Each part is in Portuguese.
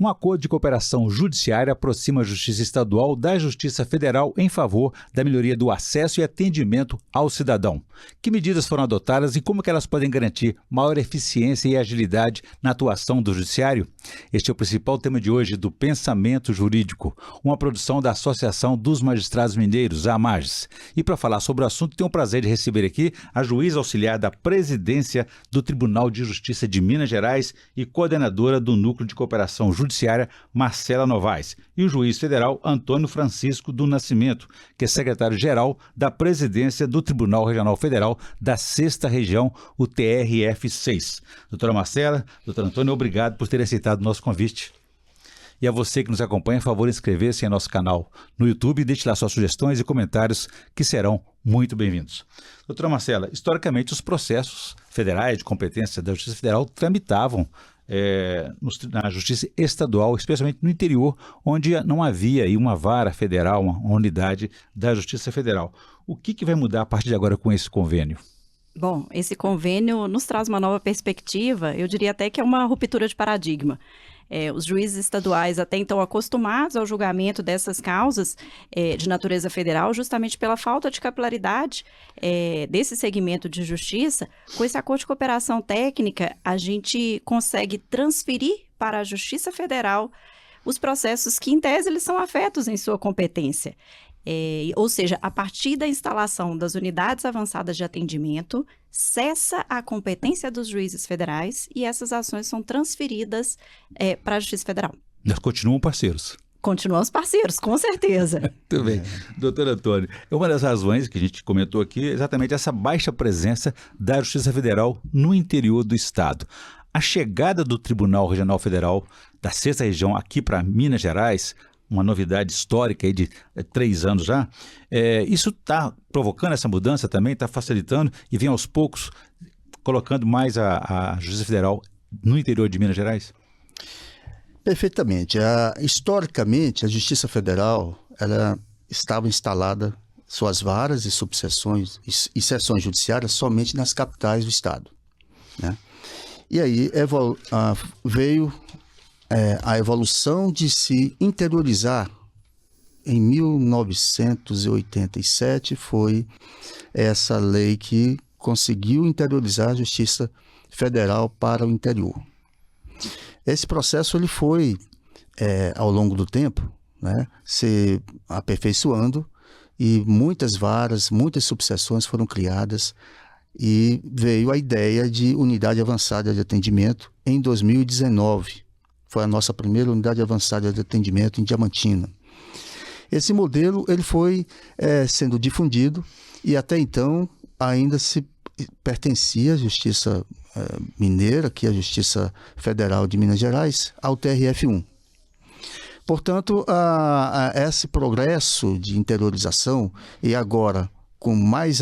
Um acordo de cooperação judiciária aproxima a Justiça Estadual da Justiça Federal em favor da melhoria do acesso e atendimento ao cidadão. Que medidas foram adotadas e como que elas podem garantir maior eficiência e agilidade na atuação do Judiciário? Este é o principal tema de hoje do Pensamento Jurídico, uma produção da Associação dos Magistrados Mineiros, a AMAGES. E para falar sobre o assunto, tenho o prazer de receber aqui a juíza auxiliar da Presidência do Tribunal de Justiça de Minas Gerais e coordenadora do Núcleo de Cooperação Judiciária, Marcela Novaes, e o juiz federal Antônio Francisco do Nascimento, que é secretário-geral da Presidência do Tribunal Regional Federal da 6ª Região, o TRF6. Doutora Marcela, doutor Antônio, obrigado por ter aceitado o nosso convite. E a você que nos acompanha, por favor, inscrever-se em nosso canal no YouTube e deixe lá suas sugestões e comentários que serão muito bem-vindos. Doutora Marcela, historicamente os processos federais de competência da Justiça Federal tramitavam na Justiça Estadual, especialmente no interior, onde não havia aí uma vara federal, uma unidade da Justiça Federal. O que vai mudar a partir de agora com esse convênio? Bom, esse convênio nos traz uma nova perspectiva, eu diria até que é uma ruptura de paradigma. Os juízes estaduais até então acostumados ao julgamento dessas causas de natureza federal, justamente pela falta de capilaridade desse segmento de justiça. Com esse acordo de cooperação técnica, a gente consegue transferir para a Justiça Federal os processos que, em tese, eles são afetos em sua competência. Ou seja, a partir da instalação das unidades avançadas de atendimento, cessa a competência dos juízes federais e essas ações são transferidas para a Justiça Federal. Nós continuam parceiros. Continuamos parceiros, com certeza. Muito bem. Doutor Antônio, uma das razões que a gente comentou aqui é exatamente essa baixa presença da Justiça Federal no interior do Estado. A chegada do Tribunal Regional Federal da 6ª Região aqui para Minas Gerais, uma novidade histórica aí de 3 anos já, isso está provocando essa mudança também, está facilitando e vem aos poucos colocando mais a Justiça Federal no interior de Minas Gerais? Perfeitamente. Historicamente, a Justiça Federal ela estava instalada, suas varas e subseções e seções judiciárias somente nas capitais do Estado, né? E aí veio a evolução de se interiorizar. Em 1987 foi essa lei que conseguiu interiorizar a Justiça Federal para o interior. Esse processo ele foi, ao longo do tempo, né, se aperfeiçoando e muitas varas, muitas subseções foram criadas e veio a ideia de unidade avançada de atendimento em 2019. Foi a nossa primeira unidade avançada de atendimento em Diamantina. Esse modelo ele foi sendo difundido e até então ainda se pertencia à Justiça Mineira, que é a Justiça Federal de Minas Gerais, ao TRF1. Portanto, esse progresso de interiorização e agora com mais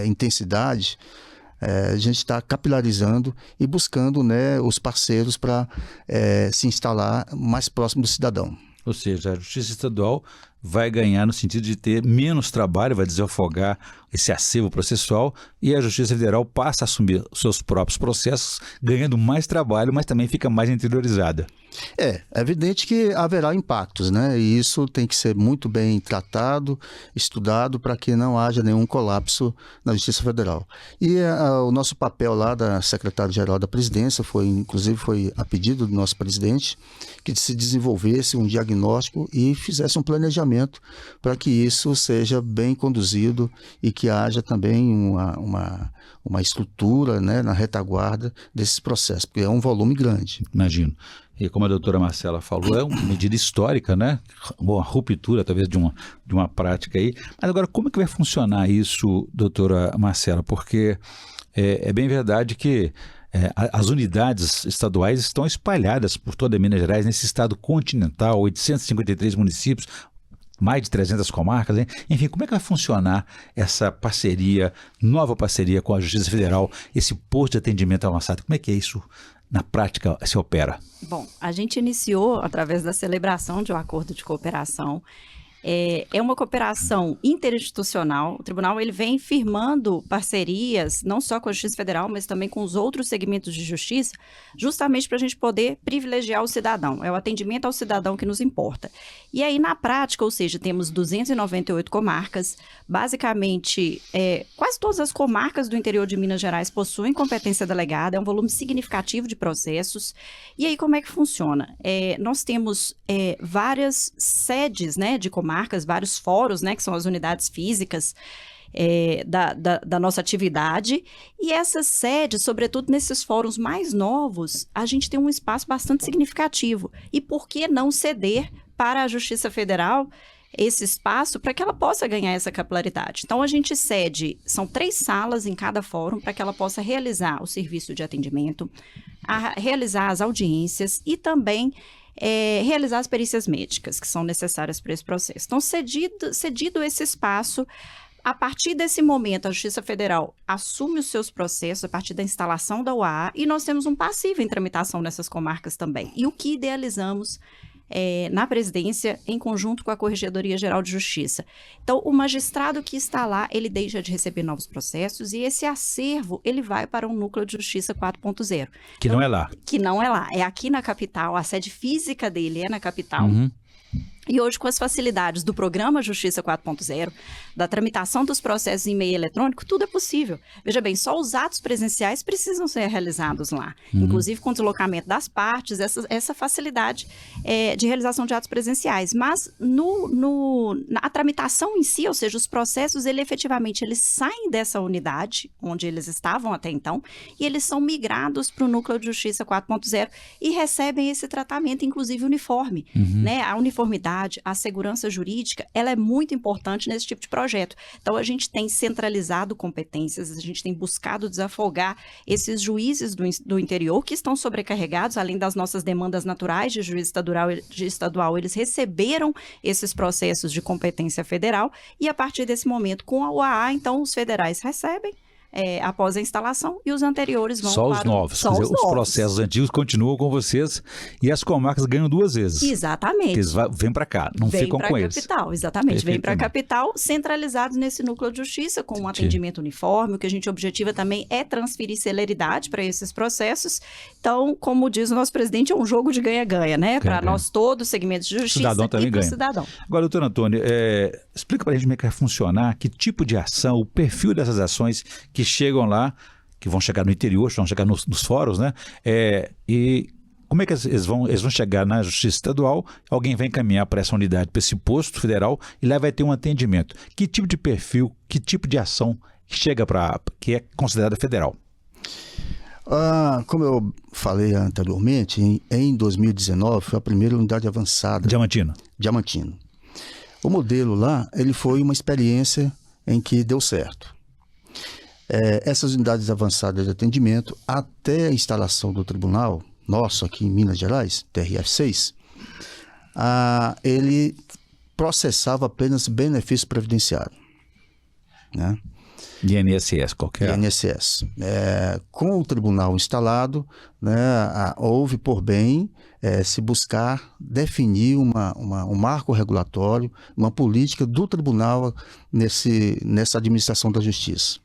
intensidade, a gente está capilarizando e buscando, né, os parceiros para se instalar mais próximo do cidadão. Ou seja, a Justiça Estadual vai ganhar no sentido de ter menos trabalho, vai desafogar esse acervo processual e a Justiça Federal passa a assumir os seus próprios processos, ganhando mais trabalho, mas também fica mais interiorizada. É evidente que haverá impactos, né? E isso tem que ser muito bem tratado, estudado, para que não haja nenhum colapso na Justiça Federal. E o nosso papel lá da Secretária-Geral da Presidência inclusive foi a pedido do nosso presidente, que se desenvolvesse um diagnóstico e fizesse um planejamento para que isso seja bem conduzido e que haja também uma estrutura, né, na retaguarda desses processos, porque é um volume grande. Imagino. E como a doutora Marcela falou, é uma medida histórica, né? Uma ruptura, talvez, de uma prática aí. Mas agora, como é que vai funcionar isso, doutora Marcela? Porque é bem verdade que as unidades estaduais estão espalhadas por toda Minas Gerais, nesse estado continental, 853 municípios, mais de 300 comarcas, hein? Enfim, como é que vai funcionar essa parceria, nova parceria com a Justiça Federal, esse posto de atendimento avançado? Como é que é isso? Na prática, se opera? Bom, a gente iniciou, através da celebração de um acordo de cooperação, É uma cooperação interinstitucional. O tribunal ele vem firmando parcerias, não só com a Justiça Federal, mas também com os outros segmentos de justiça, justamente para a gente poder privilegiar o cidadão. É o atendimento ao cidadão que nos importa. E aí, na prática, ou seja, temos 298 comarcas, basicamente, quase todas as comarcas do interior de Minas Gerais possuem competência delegada, é um volume significativo de processos. E aí, como é que funciona? Nós temos várias sedes, né, de comarcas, vários fóruns, né, que são as unidades físicas da nossa atividade, e essas sedes, sobretudo nesses fóruns mais novos, a gente tem um espaço bastante significativo. E por que não ceder para a Justiça Federal esse espaço para que ela possa ganhar essa capilaridade? Então, a gente cede, são 3 salas em cada fórum para que ela possa realizar o serviço de atendimento, realizar as audiências e também realizar as perícias médicas que são necessárias para esse processo. Então, cedido esse espaço, a partir desse momento, a Justiça Federal assume os seus processos a partir da instalação da UAA e nós temos um passivo em tramitação nessas comarcas também. E o que idealizamos na presidência, em conjunto com a Corregedoria Geral de Justiça. Então, o magistrado que está lá, ele deixa de receber novos processos e esse acervo, ele vai para um núcleo de justiça 4.0. Que não é lá. Que não é lá, é aqui na capital, a sede física dele é na capital. Uhum. E hoje, com as facilidades do programa Justiça 4.0, da tramitação dos processos em meio eletrônico, tudo é possível. Veja bem, só os atos presenciais precisam ser realizados lá. Inclusive com o deslocamento das partes, essa facilidade de realização de atos presenciais. Mas na tramitação em si, ou seja, os processos, efetivamente, eles saem dessa unidade, onde eles estavam até então, e eles são migrados para o Núcleo de Justiça 4.0 e recebem esse tratamento, inclusive uniforme. Né? A uniformidade, a segurança jurídica, ela é muito importante nesse tipo de projeto. Então, a gente tem centralizado competências, a gente tem buscado desafogar esses juízes do interior que estão sobrecarregados, além das nossas demandas naturais de juiz estadual, eles receberam esses processos de competência federal e, a partir desse momento, com a UAA, então, os federais recebem após a instalação e os anteriores vão só para os novos. Quer dizer, os processos antigos continuam com vocês e as comarcas ganham 2 vezes. Exatamente. Eles vêm para cá, não ficam com eles. Vem para a capital, exatamente. Vem para a capital, centralizados nesse núcleo de justiça, com um atendimento uniforme. O que a gente objetiva também é transferir celeridade para esses processos. Então, como diz o nosso presidente, é um jogo de ganha-ganha, né? Para nós todos, segmentos de justiça cidadão também e para o ganha. cidadão. Agora, doutor Antônio, explica para a gente como é que vai funcionar, que tipo de ação, o perfil dessas ações que chegam lá, que vão chegar no interior, vão chegar nos fóruns, né? E como é que eles vão chegar na Justiça Estadual, alguém vai encaminhar para essa unidade, para esse posto federal, e lá vai ter um atendimento. Que tipo de perfil, que tipo de ação chega que é considerada federal? Como eu falei anteriormente, em 2019 foi a primeira unidade avançada. Diamantino. O modelo lá, ele foi uma experiência em que deu certo. Essas unidades avançadas de atendimento, até a instalação do tribunal, nosso aqui em Minas Gerais, TRF6, ele processava apenas benefício previdenciário, né? INSS, qualquer. INSS. Com o tribunal instalado, né, houve por bem se buscar definir um marco regulatório, uma política do tribunal nessa administração da justiça.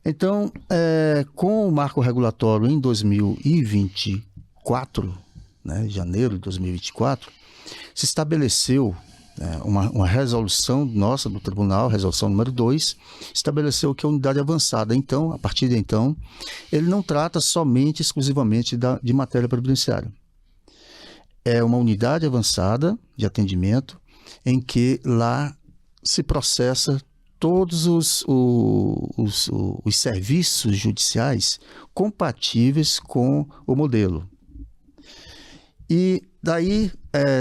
Então, com o marco regulatório em 2024, né, janeiro de 2024, se estabeleceu uma resolução nossa do tribunal, resolução número 2, estabeleceu que a unidade avançada, então, a partir de então, ele não trata somente, exclusivamente de matéria previdenciária. É uma unidade avançada de atendimento em que lá se processa todos os serviços judiciais compatíveis com o modelo. E daí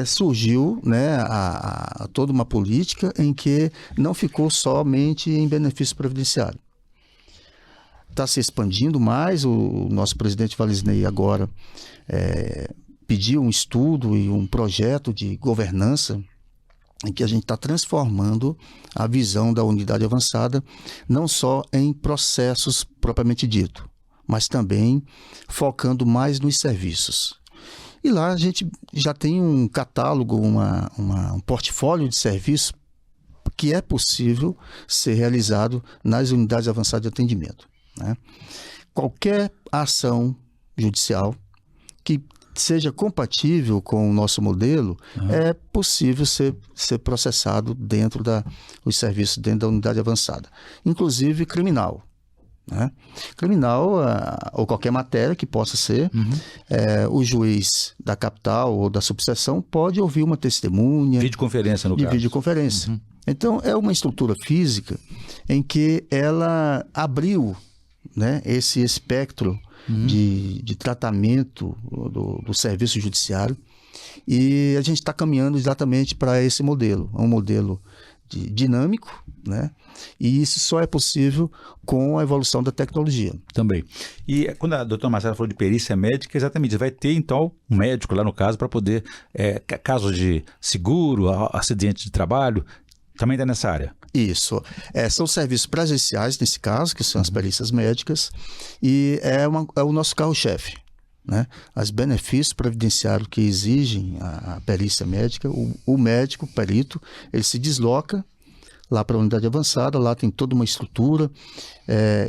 surgiu, né, toda uma política em que não ficou somente em benefício previdenciário. Está se expandindo mais, o nosso presidente Valisney agora pediu um estudo e um projeto de governança em que a gente está transformando a visão da unidade avançada, não só em processos propriamente dito, mas também focando mais nos serviços. E lá a gente já tem um catálogo, um portfólio de serviços que é possível ser realizado nas unidades avançadas de atendimento, né? Qualquer ação judicial que seja compatível com o nosso modelo, é possível ser processado dentro dos serviços, dentro da unidade avançada. Inclusive criminal, né? Criminal, ou qualquer matéria que possa ser, o juiz da capital ou da subseção pode ouvir uma testemunha. Videoconferência, no caso. De videoconferência. Então, é uma estrutura física em que ela abriu, né, esse espectro de tratamento do serviço judiciário, e a gente está caminhando exatamente para esse modelo. É um modelo dinâmico, né? E isso só é possível com a evolução da tecnologia. Também. E quando a doutora Marcela falou de perícia médica, exatamente, vai ter então um médico lá no caso para poder, casos de seguro, acidente de trabalho, também está nessa área. Isso. São serviços presenciais, nesse caso, que são as perícias médicas, e é o nosso carro-chefe, né? Os benefícios previdenciários que exigem a perícia médica, o médico, o perito, ele se desloca lá para a unidade avançada, lá tem toda uma estrutura,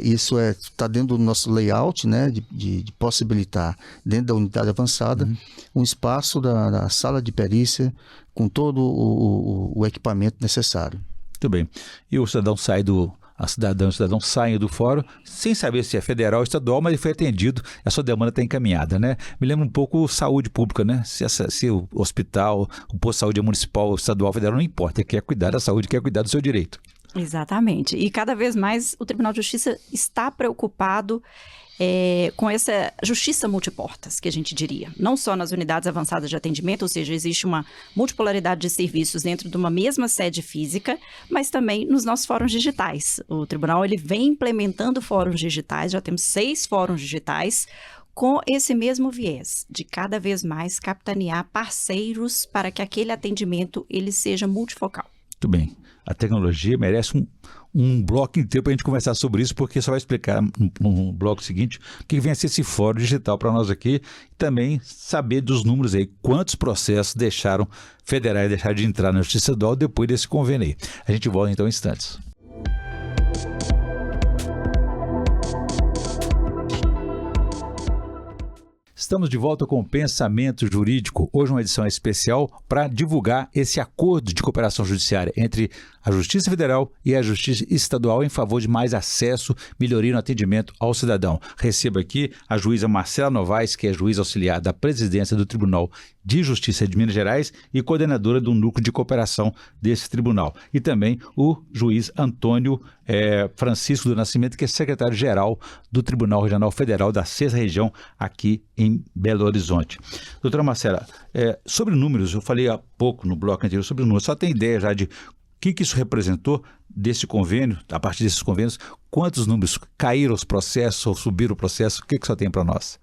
isso está dentro do nosso layout, né, de possibilitar, dentro da unidade avançada, um espaço da sala de perícia com todo o equipamento necessário. Muito bem. E o cidadão sai o cidadão sai do fórum sem saber se é federal ou estadual, mas ele foi atendido, a sua demanda está encaminhada, né? Me lembra um pouco saúde pública, né? Se o hospital, o posto de saúde é municipal, estadual, federal, não importa, quer cuidar da saúde, quer cuidar do seu direito. Exatamente. E cada vez mais o Tribunal de Justiça está preocupado com essa justiça multiportas, que a gente diria. Não só nas unidades avançadas de atendimento, ou seja, existe uma multipolaridade de serviços dentro de uma mesma sede física, mas também nos nossos fóruns digitais. O tribunal ele vem implementando fóruns digitais, já temos 6 fóruns digitais, com esse mesmo viés, de cada vez mais capitanear parceiros para que aquele atendimento ele seja multifocal. Muito bem. A tecnologia merece um bloco inteiro para a gente conversar sobre isso, porque só vai explicar no bloco seguinte o que vem a ser esse fórum digital para nós aqui, e também saber dos números aí, quantos processos federais deixaram de entrar na Justiça Estadual depois desse convênio aí. A gente volta então em instantes. Estamos de volta com o Pensamento Jurídico, hoje uma edição especial para divulgar esse acordo de cooperação judiciária entre a Justiça Federal e a Justiça Estadual em favor de mais acesso, melhoria no atendimento ao cidadão. Recebo aqui a juíza Marcela Novaes, que é juíza auxiliar da presidência do Tribunal de Justiça de Minas Gerais e coordenadora do núcleo de cooperação desse tribunal. E também o juiz Antônio Francisco do Nascimento, que é secretário-geral do Tribunal Regional Federal da 6ª Região aqui em Belo Horizonte. Doutora Marcela, sobre números, eu falei há pouco no bloco anterior sobre números, só tem ideia já de o que isso representou desse convênio, a partir desses convênios, quantos números caíram os processos ou subiram o processo, o que só tem para nós?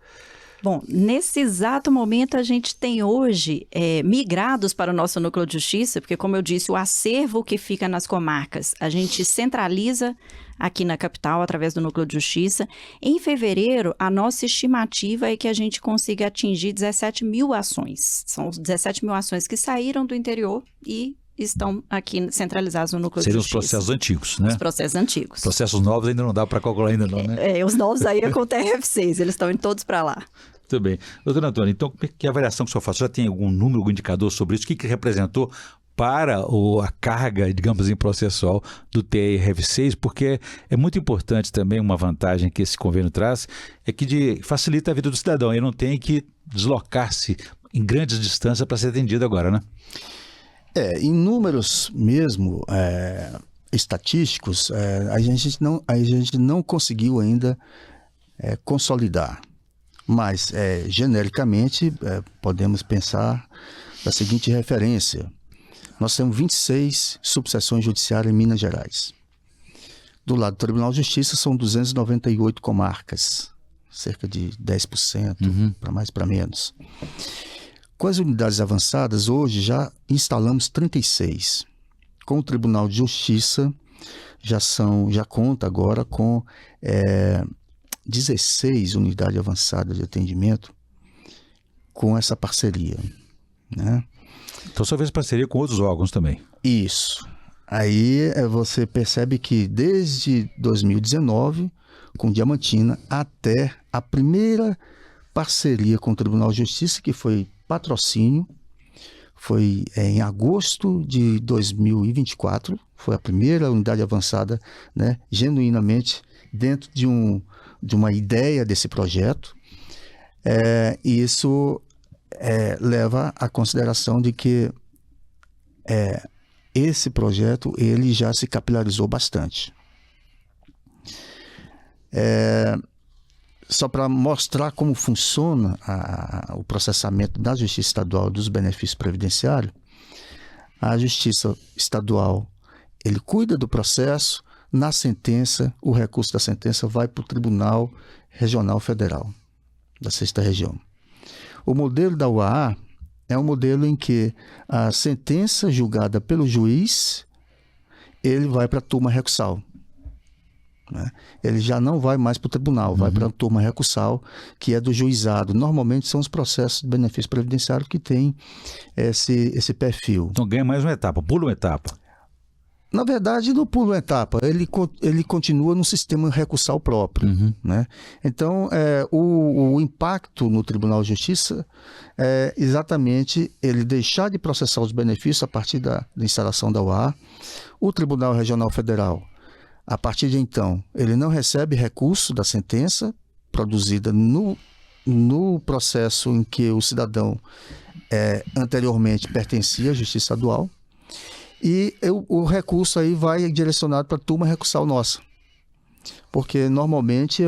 Bom, nesse exato momento a gente tem hoje migrados para o nosso núcleo de justiça, porque como eu disse, o acervo que fica nas comarcas, a gente centraliza aqui na capital através do núcleo de justiça. Em fevereiro, a nossa estimativa é que a gente consiga atingir 17 mil ações. São 17 mil ações que saíram do interior e estão aqui centralizados no núcleo de justiça. Seriam os processos antigos, né? Os processos antigos. Processos novos ainda não dá para calcular ainda não, né? Os novos aí é com o TRF6, eles estão indo todos para lá. Muito bem. Doutor Antônio, então, que avaliação que o senhor faz? Já tem algum número, algum indicador sobre isso? O que representou para a carga, digamos, processual do TRF6? Porque é muito importante também, uma vantagem que esse convênio traz, é que facilita a vida do cidadão. Ele não tem que deslocar-se em grandes distâncias para ser atendido agora, né? Em números mesmo estatísticos, a gente não conseguiu ainda consolidar. Mas, genericamente, podemos pensar da seguinte referência. Nós temos 26 subseções judiciárias em Minas Gerais. Do lado do Tribunal de Justiça, são 298 comarcas, cerca de 10%, para mais, para menos. Com as unidades avançadas, hoje já instalamos 36. Com o Tribunal de Justiça, já conta agora com 16 unidades avançadas de atendimento, com essa parceria, né? Então só fez parceria com outros órgãos também. Isso. Aí você percebe que desde 2019, com Diamantina, até a primeira parceria com o Tribunal de Justiça, que foi patrocínio, foi em agosto de 2024, foi a primeira unidade avançada, né, genuinamente dentro de uma ideia desse projeto. E isso leva à consideração de que esse projeto ele já se capilarizou bastante. Só para mostrar como funciona o processamento da Justiça Estadual dos benefícios previdenciários, a Justiça Estadual ele cuida do processo, na sentença, o recurso da sentença vai para o Tribunal Regional Federal da 6ª Região. O modelo da UAA é um modelo em que a sentença julgada pelo juiz, ele vai para a turma recursal, né? Ele já não vai mais para o tribunal, vai para a turma recursal, que é do juizado. Normalmente são os processos de benefício previdenciário que têm esse perfil. Então ganha mais uma etapa, pula uma etapa. Na verdade, não pula uma etapa, ele continua no sistema recursal próprio, né? Então, o impacto no Tribunal de Justiça é exatamente ele deixar de processar os benefícios a partir da instalação da UAA. O Tribunal Regional Federal, a partir de então, ele não recebe recurso da sentença produzida no processo em que o cidadão anteriormente pertencia à Justiça Estadual. E o recurso aí vai direcionado para a turma recursal nossa. Porque normalmente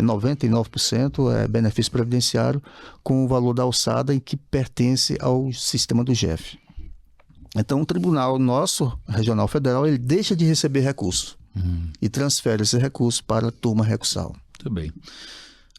99% é benefício previdenciário com o valor da alçada em que pertence ao sistema do GEF. Então o tribunal nosso, regional federal, ele deixa de receber recurso e transfere esse recurso para a turma recursal. Muito bem.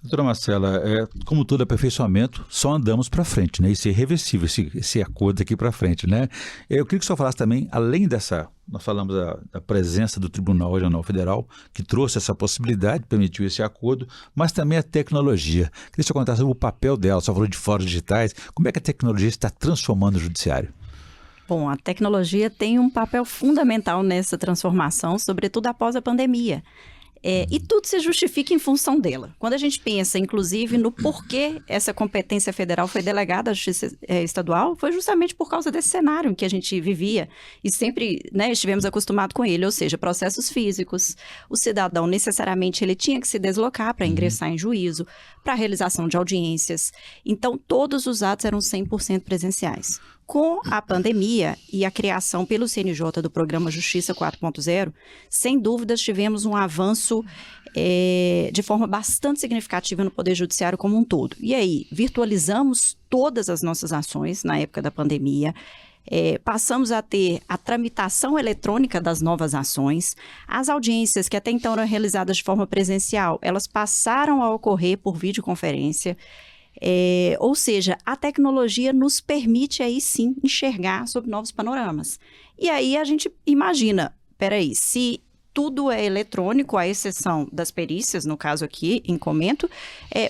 Doutora Marcela, como todo aperfeiçoamento, só andamos para frente, né? Isso é irreversível, esse acordo aqui para frente, né? Eu queria que o senhor falasse também, além dessa, nós falamos da presença do Tribunal Regional Federal, que trouxe essa possibilidade, permitiu esse acordo, mas também a tecnologia. Queria que o senhor contasse sobre o papel dela, só falou de fóruns digitais, como é que a tecnologia está transformando o judiciário? Bom, a tecnologia tem um papel fundamental nessa transformação, sobretudo após a pandemia. E tudo se justifica em função dela. Quando a gente pensa, inclusive, no porquê essa competência federal foi delegada à Justiça Estadual, foi justamente por causa desse cenário em que a gente vivia e sempre, né, estivemos acostumados com ele, ou seja, processos físicos. O cidadão, necessariamente, ele tinha que se deslocar para ingressar em juízo, para a realização de audiências. Então, todos os atos eram 100% presenciais. Com a pandemia e a criação pelo CNJ do Programa Justiça 4.0, sem dúvidas tivemos um avanço de forma bastante significativa no Poder Judiciário como um todo. E aí, virtualizamos todas as nossas ações na época da pandemia, passamos a ter a tramitação eletrônica das novas ações, as audiências que até então eram realizadas de forma presencial, elas passaram a ocorrer por videoconferência. Ou seja, a tecnologia nos permite aí sim enxergar sob novos panoramas. E aí a gente imagina, peraí, se tudo é eletrônico, à exceção das perícias, no caso aqui, em comento,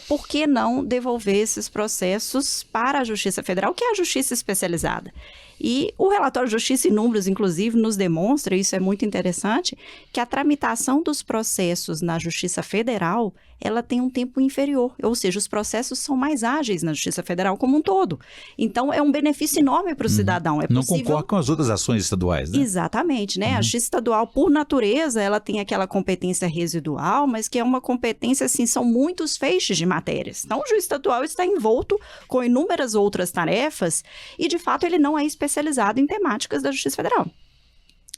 por que não devolver esses processos para a Justiça Federal, que é a Justiça Especializada? E o relatório de Justiça em Números, inclusive, nos demonstra, isso é muito interessante, que a tramitação dos processos na Justiça Federal, ela tem um tempo inferior, ou seja, os processos são mais ágeis na Justiça Federal como um todo. Então, é um benefício enorme para o cidadão. Não concorre com as outras ações estaduais, né? Exatamente, né? A Justiça Estadual, por natureza, ela tem aquela competência residual, mas que é uma competência, assim, são muitos feixes de matérias. Então, o juiz estadual está envolto com inúmeras outras tarefas e, de fato, ele não é especializado em temáticas da Justiça Federal.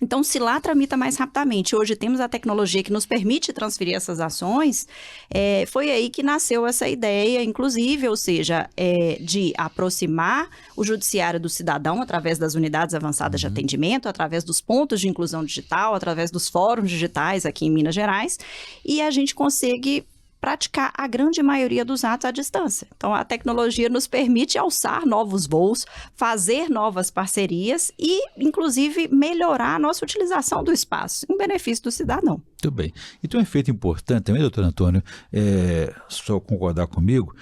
Então, se lá tramita mais rapidamente, hoje temos a tecnologia que nos permite transferir essas ações, foi aí que nasceu essa ideia, inclusive, ou seja, de aproximar o judiciário do cidadão através das unidades avançadas de atendimento, através dos pontos de inclusão digital, através dos fóruns digitais aqui em Minas Gerais, e a gente consegue praticar a grande maioria dos atos à distância. Então, a tecnologia nos permite alçar novos voos, fazer novas parcerias e, inclusive, melhorar a nossa utilização do espaço, em benefício do cidadão. Muito bem. E tem um efeito importante também, doutor Antônio, se o senhor concordar comigo,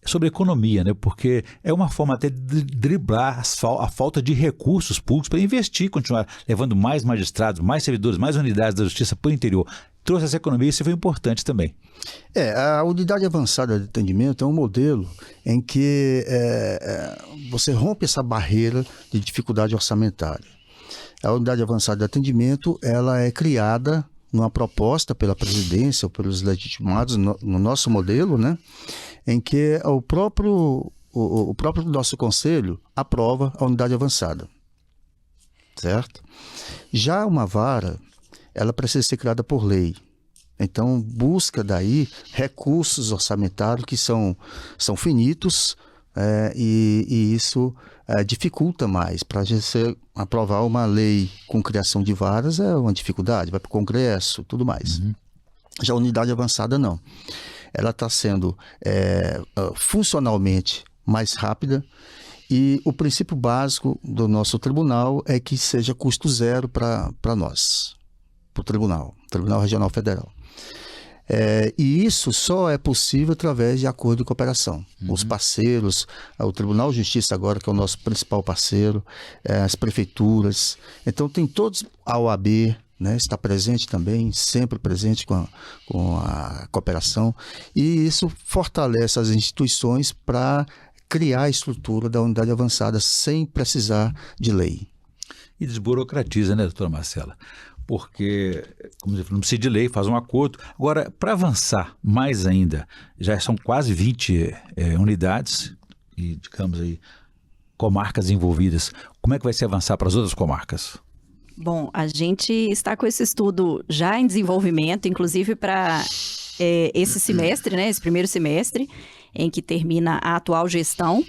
sobre economia, né? Porque é uma forma até de driblar a falta de recursos públicos para investir, continuar levando mais magistrados, mais servidores, mais unidades da justiça para o interior. Trouxe essa economia e isso foi importante também. A unidade avançada de atendimento é um modelo em que você rompe essa barreira de dificuldade orçamentária. A unidade avançada de atendimento, ela é criada numa proposta pela presidência ou pelos legitimados no nosso modelo, né, em que o próprio nosso conselho aprova a unidade avançada, certo? Já uma vara, ela precisa ser criada por lei. Então, busca daí recursos orçamentários que são finitos, e isso dificulta mais. Para você aprovar uma lei com criação de varas é uma dificuldade, vai para o Congresso, tudo mais. Já a unidade avançada não. Ela está sendo funcionalmente mais rápida, e o princípio básico do nosso tribunal é que seja custo zero para nós, para o Tribunal Regional Federal. E isso só é possível através de acordo de cooperação. Os parceiros, o Tribunal de Justiça agora, que é o nosso principal parceiro, as prefeituras. Então tem todos, a OAB, né, está presente também, sempre presente com a cooperação. E isso fortalece as instituições para criar a estrutura da unidade avançada sem precisar de lei. E desburocratiza, né, doutora Marcela? Porque, como você falou, não precisa de lei, faz um acordo. Agora, para avançar mais ainda, já são quase 20 unidades e, digamos aí, comarcas envolvidas. Como é que vai se avançar para as outras comarcas? Bom, a gente está com esse estudo já em desenvolvimento, inclusive para esse semestre, né, esse primeiro semestre, em que termina a atual gestão.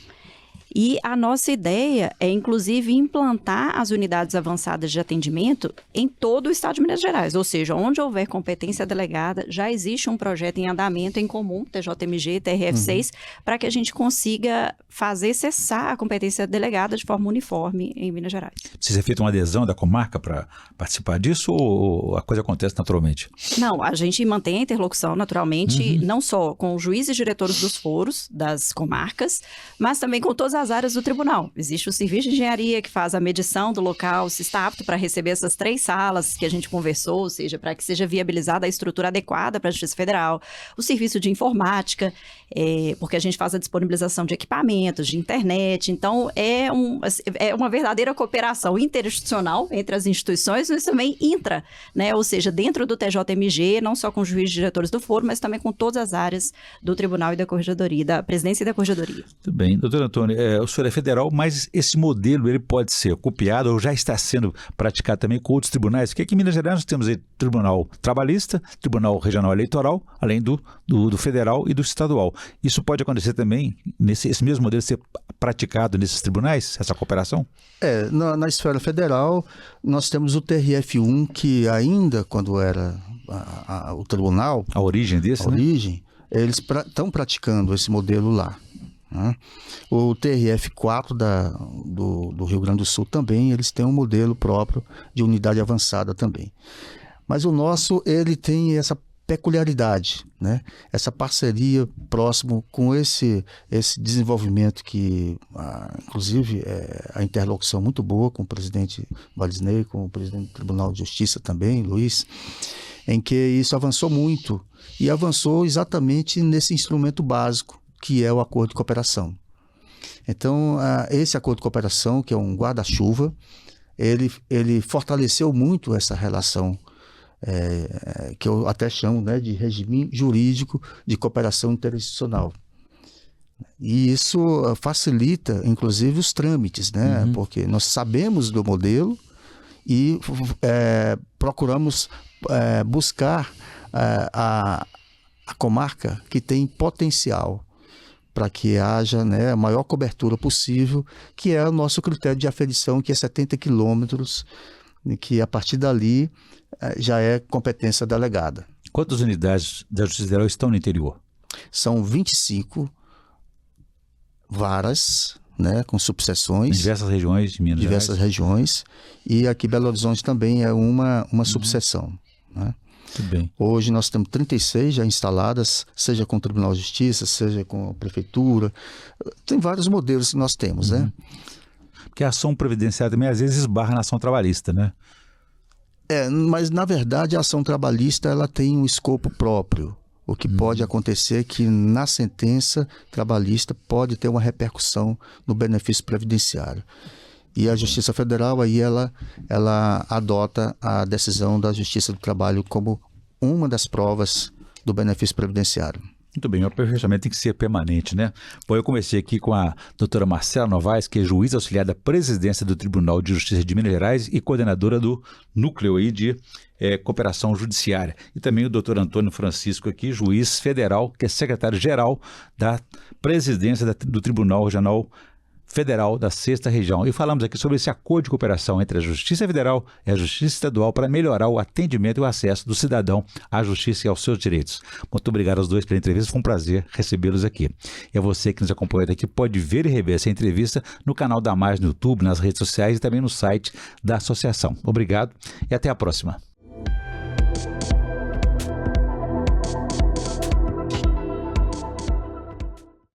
E a nossa ideia é, inclusive, implantar as unidades avançadas de atendimento em todo o estado de Minas Gerais. Ou seja, onde houver competência delegada, já existe um projeto em andamento em comum, TJMG, TRF6, para que a gente consiga fazer cessar a competência delegada de forma uniforme em Minas Gerais. Precisa ser feita uma adesão da comarca para participar disso ou a coisa acontece naturalmente? Não, a gente mantém a interlocução naturalmente, não só com os juízes e diretores dos foros das comarcas, mas também com todas as áreas do tribunal. Existe o serviço de engenharia que faz a medição do local, se está apto para receber essas 3 salas que a gente conversou, ou seja, para que seja viabilizada a estrutura adequada para a Justiça Federal. O serviço de informática, porque a gente faz a disponibilização de equipamentos, de internet. Então, é uma verdadeira cooperação interinstitucional entre as instituições, mas também intra, né? Ou seja, dentro do TJMG, não só com os juízes e diretores do foro, mas também com todas as áreas do tribunal e da corregedoria, da presidência e da corregedoria. Tudo bem. Doutor Antônio, o senhor é federal, mas esse modelo ele pode ser copiado ou já está sendo praticado também com outros tribunais? Porque aqui em Minas Gerais nós temos aí Tribunal Trabalhista, Tribunal Regional Eleitoral, além do federal e do estadual. Isso pode acontecer também, esse mesmo modelo ser praticado nesses tribunais, essa cooperação? Na esfera federal, nós temos o TRF1, que ainda quando era o tribunal... A origem desse, eles estão praticando esse modelo lá. O TRF4 do Rio Grande do Sul também, eles têm um modelo próprio de unidade avançada também. Mas o nosso, ele tem essa peculiaridade, né? Essa parceria próximo com esse desenvolvimento que, inclusive, a interlocução muito boa com o presidente Valisney, com o presidente do Tribunal de Justiça também, Luiz, em que isso avançou muito e avançou exatamente nesse instrumento básico que é o acordo de cooperação. Então, esse acordo de cooperação, que é um guarda-chuva, ele fortaleceu muito essa relação, que eu até chamo, né, de regime jurídico de cooperação interinstitucional. E isso facilita, inclusive, os trâmites, né? Porque nós sabemos do modelo e procuramos buscar a comarca que tem potencial para que haja, né, a maior cobertura possível, que é o nosso critério de aferição, que é 70 quilômetros, que a partir dali já é competência delegada. Quantas unidades da Justiça Federal estão no interior? São 25 varas, né, com subseções. Em diversas regiões de Minas Gerais. Diversas regiões. E aqui Belo Horizonte também é uma subseção, né? Muito bem. Hoje nós temos 36 já instaladas, seja com o Tribunal de Justiça, seja com a Prefeitura. Tem vários modelos que nós temos, né? Porque a ação previdenciária também às vezes esbarra na ação trabalhista, né? Mas na verdade a ação trabalhista ela tem um escopo próprio. O que pode acontecer é que na sentença trabalhista pode ter uma repercussão no benefício previdenciário. E a Justiça Federal aí ela adota a decisão da Justiça do Trabalho como uma das provas do benefício previdenciário. Muito bem, o aperfeiçoamento tem que ser permanente, né? Bom, eu conversei aqui com a doutora Marcela Novaes, que é juíza auxiliar da presidência do Tribunal de Justiça de Minas Gerais e coordenadora do núcleo aí de cooperação judiciária. E também o doutor Antônio Francisco aqui, juiz federal, que é secretário-geral da presidência do Tribunal Regional Federal da 6ª Região. E falamos aqui sobre esse acordo de cooperação entre a Justiça Federal e a Justiça Estadual para melhorar o atendimento e o acesso do cidadão à justiça e aos seus direitos. Muito obrigado aos dois pela entrevista, foi um prazer recebê-los aqui. E a você que nos acompanha aqui pode ver e rever essa entrevista no canal da Mais no YouTube, nas redes sociais e também no site da associação. Obrigado e até a próxima.